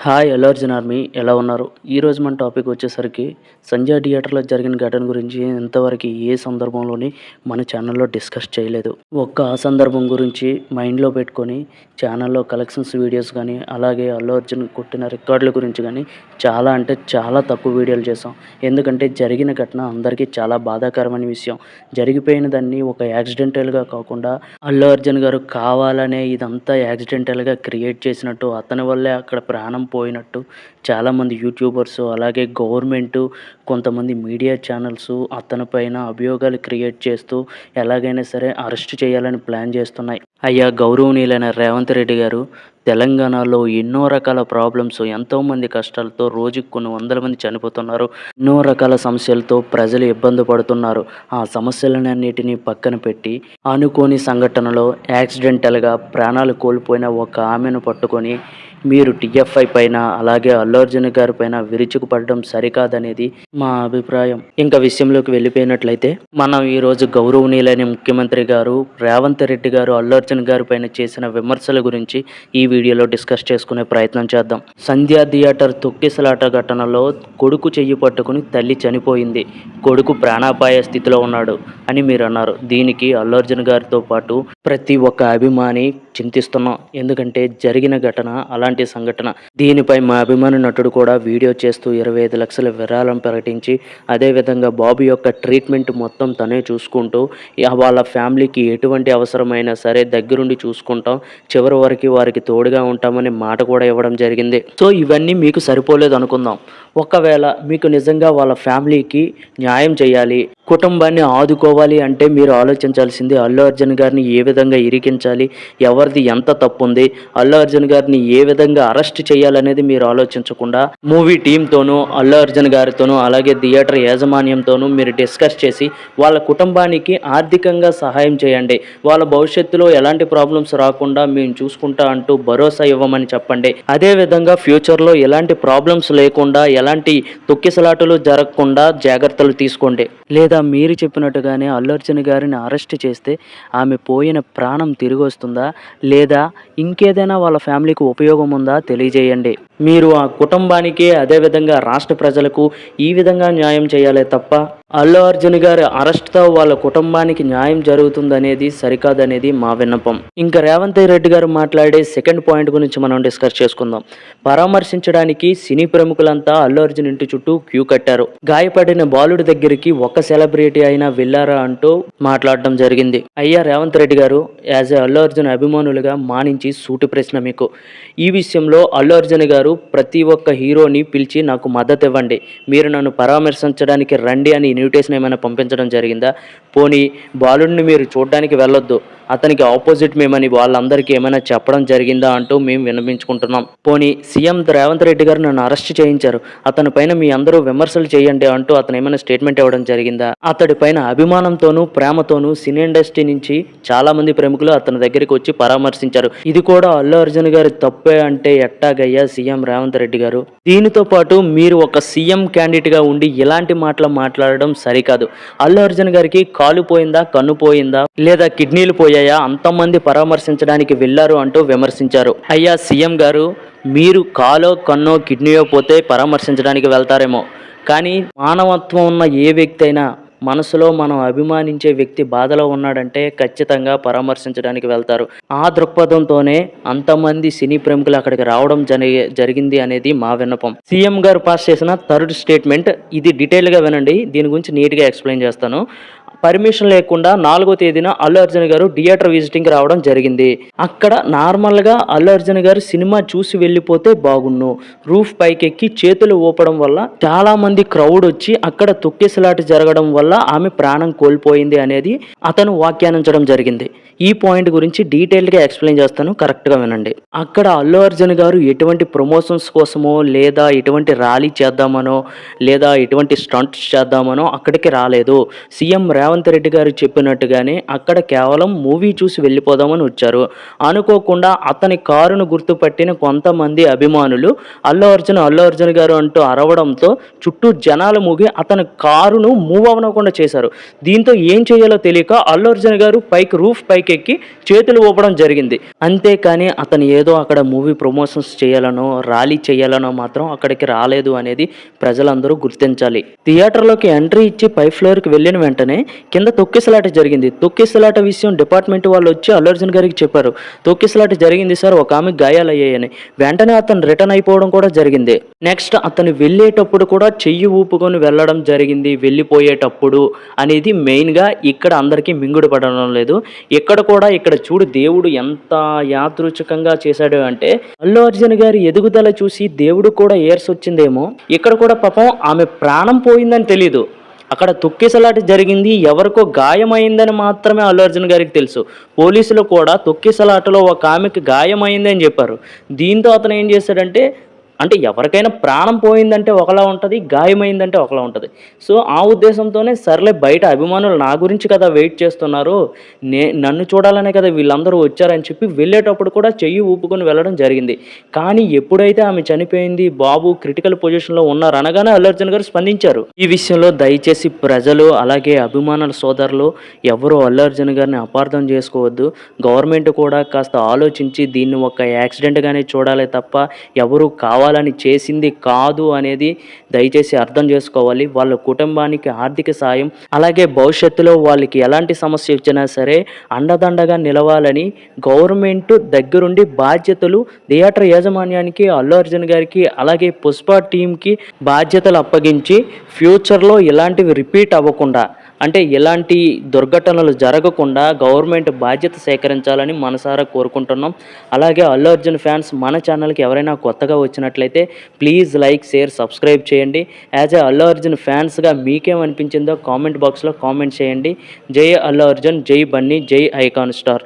Hi Allu Arjun army ఎలా ఉన్నారు? ఈరోజు మన టాపిక్ వచ్చేసరికి సంజయ్ థియేటర్లో జరిగిన ఘటన గురించి ఇంతవరకు ఏ సందర్భంలోని మన ఛానల్లో డిస్కస్ చేయలేదు. ఆ సందర్భం గురించి మైండ్లో పెట్టుకొని ఛానల్లో కలెక్షన్స్ వీడియోస్ కానీ అలాగే అల్లు అర్జున్ కొట్టిన రికార్డుల గురించి కానీ చాలా అంటే చాలా తక్కువ వీడియోలు చేసాం. ఎందుకంటే జరిగిన ఘటన అందరికీ చాలా బాధాకరమైన విషయం. జరిగిపోయిన దాన్ని ఒక యాక్సిడెంటల్గా కాకుండా అల్లు అర్జున్ గారు కావాలనే ఇదంతా యాక్సిడెంటల్గా క్రియేట్ చేసినట్టు, అతని వల్లే అక్కడ ప్రాణం పోయినట్టు చాలామంది యూట్యూబర్స్ అలాగే గవర్నమెంటు కొంతమంది మీడియా ఛానల్స్ అతని పైన అభియోగాలు క్రియేట్ చేస్తూ ఎలాగైనా సరే అరెస్ట్ చేయాలని ప్లాన్ చేస్తున్నాయి. అయ్యా గౌరవనీయులైన రేవంత్ రెడ్డి గారు, తెలంగాణలో ఎన్నో రకాల ప్రాబ్లమ్స్, ఎంతోమంది కష్టాలతో రోజుకు కొన్ని వందల మంది చనిపోతున్నారు. ఎన్నో రకాల సమస్యలతో ప్రజలు ఇబ్బంది పడుతున్నారు. ఆ సమస్యలన్నిటినీ పక్కన పెట్టి అనుకోని సంఘటనలో యాక్సిడెంటల్గా ప్రాణాలు కోల్పోయిన ఒక ఆమెను పట్టుకొని మీరు టీఎఫ్ఐ పైన అలాగే అల్లు అర్జున్ గారి పైన విరుచుకుపడడం సరికాదనేది మా అభిప్రాయం. ఇంకా విషయంలోకి వెళ్ళిపోయినట్లయితే మనం ఈరోజు గౌరవనీయులైన ముఖ్యమంత్రి గారు రేవంత్ రెడ్డి గారు అల్లు అర్జున్ గారి పైన చేసిన విమర్శల గురించి ఈ వీడియోలో డిస్కస్ చేసుకునే ప్రయత్నం చేద్దాం. సంధ్యా థియేటర్ తొక్కిసలాట ఘటనలో కొడుకు చెయ్యి పట్టుకుని తల్లి చనిపోయింది, కొడుకు ప్రాణాపాయ స్థితిలో ఉన్నాడు అని మీరు అన్నారు. దీనికి అల్లు అర్జున్ గారితో పాటు ప్రతి ఒక్క అభిమాని చింతిస్తున్నాం. ఎందుకంటే జరిగిన ఘటన అలాంటి సంఘటన. దీనిపై మా అభిమాని నటుడు కూడా వీడియో చేస్తూ 25 లక్షల విరాళం ప్రకటించి అదేవిధంగా బాబు యొక్క ట్రీట్మెంట్ మొత్తం తనే చూసుకుంటూ వాళ్ళ ఫ్యామిలీకి ఎటువంటి అవసరమైనా సరే దగ్గరుండి చూసుకుంటాం, చివరి వరకు వారికి తోడుగా ఉంటామని మాట కూడా ఇవ్వడం జరిగింది. సో ఇవన్నీ మీకు సరిపోలేదు అనుకుందాం. ఒకవేళ మీకు నిజంగా వాళ్ళ ఫ్యామిలీకి న్యాయం చేయాలి, కుటుంబాన్ని ఆదుకోవాలి అంటే మీరు ఆలోచించాల్సింది అల్లు అర్జున్ గారిని ఏ విధంగా ఇరికించాలి, ఎవరిది ఎంత తప్పు ఉంది, అల్లు అర్జున్ గారిని ఏ విధంగా అరెస్ట్ చేయాలనేది మీరు ఆలోచించకుండా మూవీ టీంతోనూ అల్లు అర్జున్ గారితోనూ అలాగే థియేటర్ యాజమాన్యంతోనూ మీరు డిస్కస్ చేసి వాళ్ళ కుటుంబానికి ఆర్థికంగా సహాయం చేయండి. వాళ్ళ భవిష్యత్తులో ఎలాంటి ప్రాబ్లమ్స్ రాకుండా మేము చూసుకుంటా అంటూ భరోసా ఇవ్వమని చెప్పండి. అదేవిధంగా ఫ్యూచర్లో ఎలాంటి ప్రాబ్లమ్స్ లేకుండా ఎలాంటి తొక్కిసలాటలు జరగకుండా జాగ్రత్తలు తీసుకోండి. లేదా మీరు చెప్పినట్టుగానే అల్లు అర్జున్ గారిని అరెస్ట్ చేస్తే ఆమె పోయిన ప్రాణం తిరిగి వస్తుందా లేదా ఇంకేదైనా వాళ్ళ ఫ్యామిలీకి ఉపయోగం ఉందా తెలియజేయండి. మీరు ఆ కుటుంబానికి అదేవిధంగా రాష్ట్ర ప్రజలకు ఈ విధంగా న్యాయం చేయాలే తప్ప అల్లు అర్జున్ గారి అరెస్ట్తో వాళ్ళ కుటుంబానికి న్యాయం జరుగుతుందనేది సరికాదనేది మా విన్నపం. ఇంకా రేవంత్ రెడ్డి గారు మాట్లాడే సెకండ్ పాయింట్ గురించి మనం డిస్కస్ చేసుకుందాం. పరామర్శించడానికి సినీ ప్రముఖులంతా అల్లు అర్జున్ ఇంటి చుట్టూ క్యూ కట్టారు. గాయపడిన బాలుడి దగ్గరికి ఒక్క సెలబ్రిటీ అయినా వెళ్ళారా అంటూ మాట్లాడడం జరిగింది. అయ్యా రేవంత్ రెడ్డి గారు, యాజ్ ఏ అల్లు అర్జున్ అభిమానులుగా మానించి సూటి ప్రశ్న మీకు. ఈ విషయంలో అల్లు అర్జున్ గారు ప్రతి ఒక్క హీరోని పిలిచి నాకు మద్దతు ఇవ్వండి, మీరు నన్ను పరామర్శించడానికి రండి అని ఇన్విటేషన్ ఏమైనా పంపించడం జరిగిందా? పోనీ బాలుడిని మీరు చూడడానికి వెళ్ళొద్దు, అతనికి ఆపోజిట్ మేమని వాళ్ళందరికీ ఏమైనా చెప్పడం జరిగిందా అంటూ మేము విన్నపించుకుంటున్నాం. పోనీ సీఎం రేవంత్ రెడ్డి గారు నన్ను అరెస్ట్ చేయించారు, అతని పైన మీ అందరూ విమర్శలు చేయండి అంటూ అతను ఏమైనా స్టేట్మెంట్ ఇవ్వడం జరిగిందా? అతడి పైన అభిమానంతోనూ ప్రేమతోనూ సినీ ఇండస్ట్రీ నుంచి చాలా మంది ప్రముఖులు అతని దగ్గరికి వచ్చి పరామర్శించారు. ఇది కూడా అల్లు అర్జున్ గారి తప్పే అంటే ఎట్టాగయ్యా సీఎం రేవంత్ రెడ్డి గారు? దీనితో పాటు మీరు ఒక సీఎం క్యాండిడేట్ గా ఉండి ఇలాంటి మాటలు మాట్లాడడం సరికాదు. అల్లు అర్జున్ గారికి కాలు పోయిందా, కన్ను పోయిందా, లేదా కిడ్నీలు పోయాయా, అంతమంది పరామర్శించడానికి వెళ్ళారు అంటూ విమర్శించారు. అయ్యా సీఎం గారు, మీరు కాలో కన్నో కిడ్నీయో పోతే పరామర్శించడానికి వెళ్తారేమో, కానీ మానవత్వం ఉన్న ఏ వ్యక్తి అయినా మనసులో మనం అభిమానించే వ్యక్తి బాధలో ఉన్నాడంటే ఖచ్చితంగా పరామర్శించడానికి వెళ్తారు. ఆ దృక్పథంతోనే అంతమంది సినీ ప్రముఖులు అక్కడికి రావడం జరిగింది అనేది మా విన్నపం. సీఎం గారు పాస్ చేసిన థర్డ్ స్టేట్మెంట్ ఇది డీటెయిల్గా వినండి, దీని గురించి నీట్గా ఎక్స్ప్లెయిన్ చేస్తాను. పర్మిషన్ లేకుండా 4వ తేదీన అల్లు అర్జున్ గారు థియేటర్ విజిటింగ్కి రావడం జరిగింది. అక్కడ నార్మల్గా అల్లు అర్జున్ గారు సినిమా చూసి వెళ్ళిపోతే బాగున్ను, రూఫ్ పైకెక్కి చేతులు ఊపడం వల్ల చాలామంది క్రౌడ్ వచ్చి అక్కడ తొక్కిసలాట జరగడం వల్ల ఆమె ప్రాణం కోల్పోయింది అనేది అతను వ్యాఖ్యానించడం జరిగింది. ఈ పాయింట్ గురించి డీటెయిల్గా ఎక్స్ప్లెయిన్ చేస్తాను, కరెక్ట్గా వినండి. అక్కడ అల్లు అర్జున్ గారు ఎటువంటి ప్రమోషన్స్ కోసమో లేదా ఎటువంటి ర్యాలీ చేద్దామనో లేదా ఎటువంటి స్టంట్స్ చేద్దామనో అక్కడికి రాలేదు. సీఎం రేవంత్ రెడ్డి గారు చెప్పినట్టుగానే అక్కడ కేవలం మూవీ చూసి వెళ్ళిపోదామని వచ్చారు. అనుకోకుండా అతని కారును గుర్తుపట్టిన కొంతమంది అభిమానులు అల్లు అర్జున్ గారు అంటూ అరవడంతో చుట్టూ జనాలు మూగి అతని కారును మూవ్ అవ్వకుండా చేశారు. దీంతో ఏం చేయాలో తెలియక అల్లు అర్జున్ గారు రూఫ్ పైకి పైకెక్కి చేతులు ఊపడం జరిగింది. అంతేకాని అతను ఏదో అక్కడ మూవీ ప్రమోషన్స్ చేయాలనో, ర్యాలీ చేయాలనో మాత్రం అక్కడికి రాలేదు అనేది ప్రజలందరూ గుర్తించాలి. థియేటర్‌లోకి ఎంట్రీ ఇచ్చి పై ఫ్లోర్‌కి వెళ్ళిన వెంటనే కింద తొక్కిసలాట జరిగింది. తొక్కిసలాట విషయం డిపార్ట్‌మెంట్ వాళ్ళొచ్చి అల్లు అర్జున్ గారికి చెప్పారు. తొక్కిసలాట జరిగింది సార్, ఒక ఆమెకు గాయాలయ్యాయని. వెంటనే అతను రిటర్న్ అయిపోవడం కూడా జరిగింది. నెక్స్ట్ అతను వెళ్ళేటప్పుడు కూడా చెయ్యి ఊపుకొని వెళ్ళడం జరిగింది. వెళ్ళిపోయేటప్పుడు అనేది మెయిన్‌గా ఇక్కడ అందరికీ మింగుడు పడడం లేదు. ఇక్కడ చూడు దేవుడు ఎంత యాదృచ్ఛికంగా చేశాడు అంటే, అల్లు అర్జున్ గారి ఎదుగుదల చూసి దేవుడికి కూడా ఏర్సొచ్చిందేమో. ఇక్కడ కూడా పాపం ఆమె ప్రాణం పోయిందని తెలీదు. అక్కడ తొక్కిసలాట జరిగింది. ఎవరికో గాయమైందని మాత్రమే అల్లు అర్జున్ గారికి తెలుసు. పోలీసులు కూడా తొక్కిసలాటలో ఒక ఆమెకి గాయమైంది అని చెప్పారు. దీంతో అతను ఏం చేశాడంటే, అంటే ఎవరికైనా ప్రాణం పోయిందంటే ఒకలా ఉంటది, గాయమైందంటే ఒకలా ఉంటది. సో, ఆ ఉద్దేశంతోనే సర్లే బయట అభిమానులు నా గురించి కదా వెయిట్ చేస్తున్నారు. నన్ను చూడాలనే కదా వీళ్ళందరూ వచ్చారని చెప్పి వెళ్ళేటప్పుడు కూడా చెయ్యి ఊపుకొని వెళ్ళడం జరిగింది. కానీ ఎప్పుడైతే ఆమె చనిపోయింది, బాబు క్రిటికల్ పొజిషన్‌లో ఉన్నారు అనగానే అల్లు అర్జున్ గారు స్పందించారు. ఈ విషయంలో దయచేసి ప్రజలు అలాగే అభిమానుల సోదరులు ఎవరు అల్లు అర్జున్ గారిని అపార్థం చేసుకోవద్దు. గవర్నమెంట్ కూడా కాస్త ఆలోచించి దీన్ని ఒక యాక్సిడెంట్‌గానే చూడాలే తప్ప ఎవరు కావాలని చేసింది కాదు అనేది దయచేసి అర్థం చేసుకోవాలి. వాళ్ళ కుటుంబానికి ఆర్థిక సాయం, అలాగే భవిష్యత్తులో వాళ్ళకి ఎలాంటి సమస్య వచ్చినా సరే అండదండగా నిలవాలని గవర్నమెంట్ దగ్గరుండి బాధ్యతలు థియేటర్ యాజమాన్యానికి, అల్లు అర్జున్ గారికి, అలాగే పుష్ప టీంకి బాధ్యతలు అప్పగించి ఫ్యూచర్‌లో ఇలాంటివి రిపీట్ అవ్వకుండా, అంటే ఎలాంటి దుర్ఘటనలు జరగకుండా గవర్నమెంట్ బాధ్యత సేకరించాలని మనసారా కోరుకుంటున్నాం. అలాగే అల్లు అర్జున్ ఫ్యాన్స్ మన ఛానల్‌కి ఎవరైనా కొత్తగా వచ్చినట్లయితే ప్లీజ్ లైక్, షేర్, సబ్స్క్రైబ్ చేయండి. యాజ్ ఎ అల్లు అర్జున్ ఫ్యాన్స్‌గా మీకేమనిపించిందో కామెంట్ బాక్స్‌లో కామెంట్ చేయండి. జై అల్లు అర్జున్, జై బన్నీ, జై ఐకాన్ స్టార్.